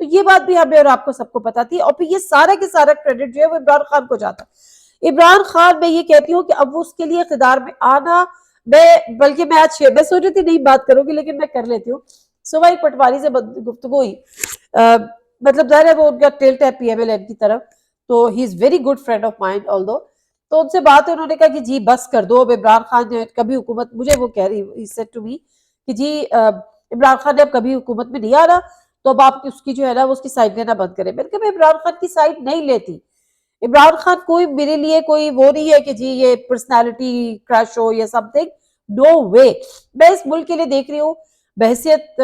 تو یہ بات بھی ہمیں اور آپ کو سب کو پتا تھی. اور پھر یہ سارا کے سارا کریڈٹ جو ہے وہ عمران خان کو جاتا. عمران خان میں یہ کہتی ہوں کہ اب اس کے لیے اقتدار میں آنا، بلکہ میں آج میں سوچ رہی تھی نہیں بات کروں گی لیکن میں کر لیتی ہوں. صبح ایک پٹواری سے گفتگو ہوئی، مطلب ظاہر ہے وہ ان کا ٹیل ٹیپ پی ایم ایل این کی طرف، تو he is very good friend of mine although. تو ان سے بات ہے، انہوں نے کہا کہ جی بس کر دو، اب عمران خان نے کبھی حکومت، مجھے وہ کہہ رہی سیڈ ٹو می کہ جی عمران خان نے اب کبھی حکومت میں نہیں آنا، تو اب آپ اس کی جو ہے نا وہ اس کی سائڈ لینا بند کریں. میں نے کہا میں عمران خان کی سائڈ نہیں لیتی. عمران خان کوئی میرے لیے کوئی وہ نہیں ہے کہ جی یہ پرسنالٹی کریش ہو یا سم تھنگ، نو وے. میں اس ملک کے لیے دیکھ رہی ہوں بحیثیت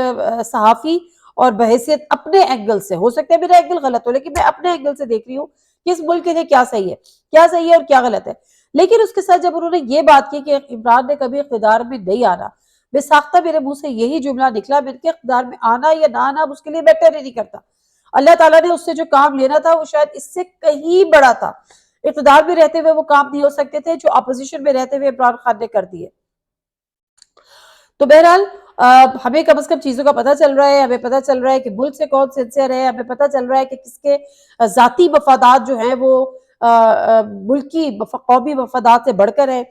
صحافی اور بحیثیت اپنے اینگل سے، ہو سکتا ہے میرا اینگل غلط ہو لیکن میں اپنے اینگل سے دیکھ رہی ہوں کہ اس ملک کے لیے کیا صحیح ہے، کیا صحیح ہے اور کیا غلط ہے. لیکن اس کے ساتھ جب انہوں نے یہ بات کی کہ عمران نے کبھی اقتدار میں نہیں آنا، بے ساختہ میرے منہ سے یہی جملہ نکلا، میں نے کہا اقتدار میں آنا یا نہ آنا اب اس کے لیے بیٹر نہیں کرتا. اللہ تعالیٰ نے اس سے جو کام لینا تھا وہ شاید اس سے کہیں بڑا تھا. اقتدار میں رہتے ہوئے وہ کام نہیں ہو سکتے تھے جو اپوزیشن میں رہتے ہوئے عمران خان نے کر دیے. تو بہرحال ہمیں کم از کم چیزوں کا پتہ چل رہا ہے، ہمیں پتہ چل رہا ہے کہ ملک سے کون سنسیئر ہے، ہمیں پتہ چل رہا ہے کہ کس کے ذاتی مفادات جو ہیں وہ ملکی قومی مفادات سے بڑھ کر ہے.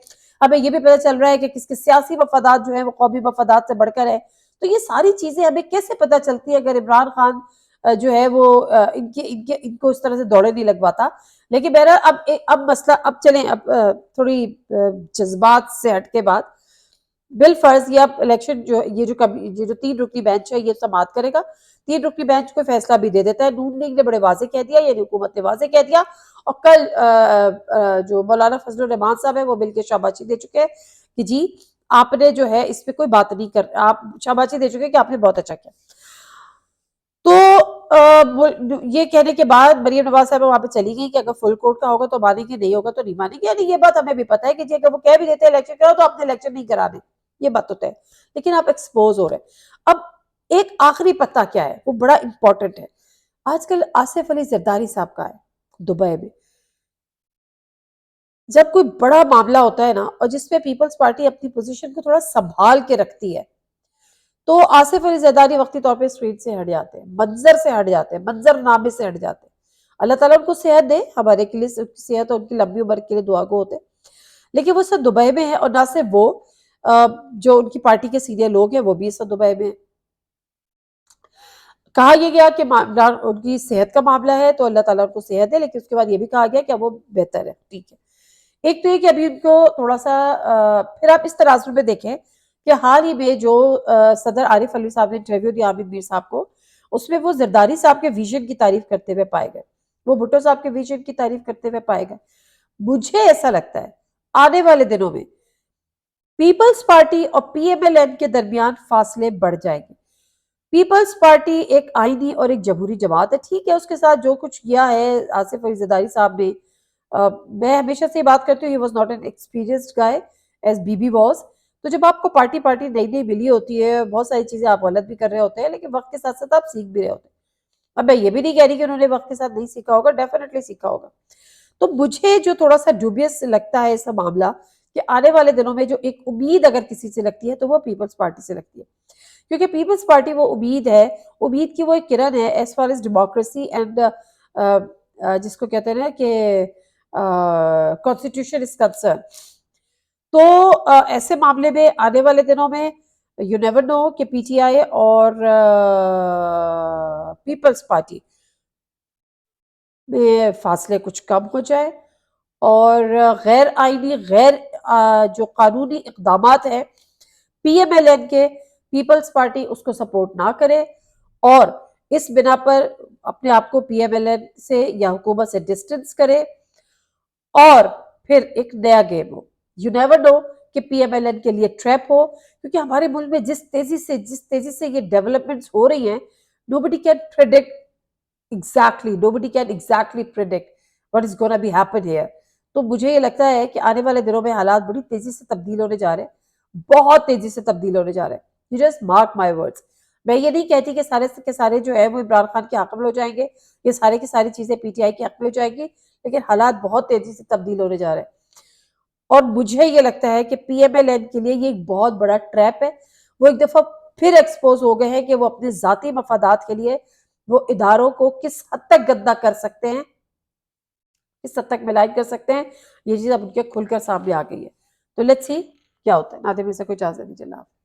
ہمیں یہ بھی پتہ چل رہا ہے کہ کس کے سیاسی مفادات جو ہیں وہ قومی مفادات سے بڑھ کر ہے. تو یہ ساری چیزیں ہمیں کیسے پتہ چلتی ہے اگر عمران خان جو ہے وہ ان کو اس طرح سے دوڑے نہیں لگواتا. لیکن بہرحال اب مسئلہ، اب چلیں اب تھوڑی جذبات سے ہٹ کے بات، بالفرض یہ اب الیکشن جو یہ جو 3 رکنی بینچ ہے یہ سماعت کرے گا. 3 رکنی بینچ کو فیصلہ بھی دے دیتا ہے. نون لیگ نے بڑے واضح کہہ دیا، یعنی حکومت نے واضح کہہ دیا، اور کل جو مولانا فضل الرحمان صاحب ہیں وہ مل کے شاباشی دے چکے ہیں کہ جی آپ نے جو ہے اس پہ کوئی بات نہیں کر، آپ شاباشی دے چکے کہ آپ نے بہت اچھا کیا. تو یہ کہنے کے بعد مریم نواز صاحب وہاں پہ چلی گئی کہ اگر فل کورٹ کا ہوگا تو مانیں گے، نہیں ہوگا تو نہیں مانیں گے. یعنی یہ بات ہمیں بھی پتہ ہے کہ جی اگر وہ کہہ بھی دیتے ہیں الیکشن کرو تو آپ نے الیکشن نہیں کرانے، یہ بات تو ہے. لیکن آپ ایکسپوز ہو رہے ہیں. اب ایک آخری پتہ کیا ہے وہ بڑا امپورٹنٹ ہے. آج کل آصف علی زرداری صاحب کا ہے دبئی میں. جب کوئی بڑا معاملہ ہوتا ہے نا اور جس میں پیپلز پارٹی اپنی پوزیشن کو تھوڑا سنبھال کے رکھتی ہے تو آصف علی زرداری وقتی طور پہ اسٹریٹ سے ہٹ جاتے ہیں، منظر سے ہٹ جاتے ہیں، منظر نامے سے ہٹ جاتے ہیں. اللہ تعالیٰ ان کو صحت دے، ہمارے کے لیے صحت اور ان کی لمبی عمر کے لیے دعا گو ہوتے ہیں. لیکن وہ سب دبئی میں ہے، اور نہ صرف وہ جو ان کی پارٹی کے سینئر لوگ ہیں وہ بھی سب دبئی میں ہیں. کہا یہ گیا کہ ان کی صحت کا معاملہ ہے تو اللہ تعالیٰ ان کو صحت دے، لیکن اس کے بعد یہ بھی کہا گیا کہ وہ بہتر ہے. ٹھیک ہے، ایک تو یہ کہ ابھی ان کو تھوڑا سا پھر آپ اس تناظر میں دیکھیں کہ حال ہی میں جو صدر عارف علوی صاحب نے انٹرویو دیا عامر میر صاحب کو، اس میں وہ زرداری صاحب کے ویژن کی تعریف کرتے ہوئے پائے گئے، وہ بھٹو صاحب کے ویژن کی تعریف کرتے ہوئے پائے گئے. مجھے ایسا لگتا ہے آنے والے دنوں میں پیپلز پارٹی اور پی ایم ایل این کے درمیان فاصلے بڑھ جائیں گے. پیپلز پارٹی ایک آئینی اور ایک جمہوری جماعت ہے، ٹھیک ہے، اس کے ساتھ جو کچھ کیا ہے آصف علی زرداری صاحب نے، میں ہمیشہ سے یہ بات کرتی ہوں، he was not an experienced guy as B B was. تو جب آپ کو پارٹی نئی نئی ملی ہوتی ہے، بہت ساری چیزیں آپ غلط بھی کر رہے ہوتے ہیں لیکن وقت کے ساتھ ساتھ آپ سیکھ بھی رہے ہوتے ہیں. اب میں یہ بھی نہیں کہہ رہی کہ انہوں نے وقت کے ساتھ نہیں سیکھا ہوگا، ڈیفینیٹلی سیکھا ہوگا. تو مجھے جو تھوڑا سا ڈوبیس لگتا ہے اس معاملہ کہ آنے والے دنوں میں جو ایک امید اگر کسی سے لگتی ہے تو وہ پیپلز پارٹی سے لگتی ہے، کیونکہ پیپلز پارٹی وہ امید ہے، امید کی وہ ایک کرن ہے as far as democracy and جس کو کہتے ہیں نا کہ کانسٹیٹیوشن از کنسرن. تو ایسے معاملے میں آنے والے دنوں میں یو نیور نو کہ پی ٹی آئی اور پیپلز پارٹی میں فاصلے کچھ کم ہو جائے اور غیر آئینی غیر جو قانونی اقدامات ہیں پی ایم ایل این کے، پیپلز پارٹی اس کو سپورٹ نہ کرے اور اس بنا پر اپنے آپ کو پی ایم ایل این سے یا حکومت سے ڈسٹنس کرے اور پھر ایک نیا گیم ہو. یو نیور نو کہ پی ایم ایل این کے لیے ٹریپ ہو، کیونکہ ہمارے ملک میں جس تیزی سے یہ ڈیولپمنٹس ہو رہی ہیں nobody can predict nobody can exactly predict what is gonna be happen here. تو مجھے یہ لگتا ہے کہ آنے والے دنوں میں حالات بڑی تیزی سے تبدیل ہونے جا رہے ہیں، بہت تیزی سے تبدیل ہونے جا رہے ہیں. You just mark my words. میں یہ نہیں کہتی کہ سارے کے سارے جو ہے وہ عمران خان کے حق میں ہو جائیں گے، یہ سارے کی ساری چیزیں پی ٹی آئی کے حق میں ہو جائیں گی، لیکن حالات بہت تیزی سے تبدیل ہونے جا رہے ہیں. اور مجھے یہ لگتا ہے کہ پی ایم ایل این کے لیے یہ ایک بہت بڑا ٹریپ ہے. وہ ایک دفعہ پھر ایکسپوز ہو گئے ہیں کہ وہ اپنے ذاتی مفادات کے لیے وہ اداروں کو کس حد تک گندا کر سکتے ہیں، کس حد تک ملائن کر سکتے ہیں، یہ چیز اب ان کے کھل کر سامنے آ گئی ہے۔ تو لیٹس سی کیا ہوتا ہے۔ ناظرین سے کوئی اجازت دیجیے، اللہ حافظ۔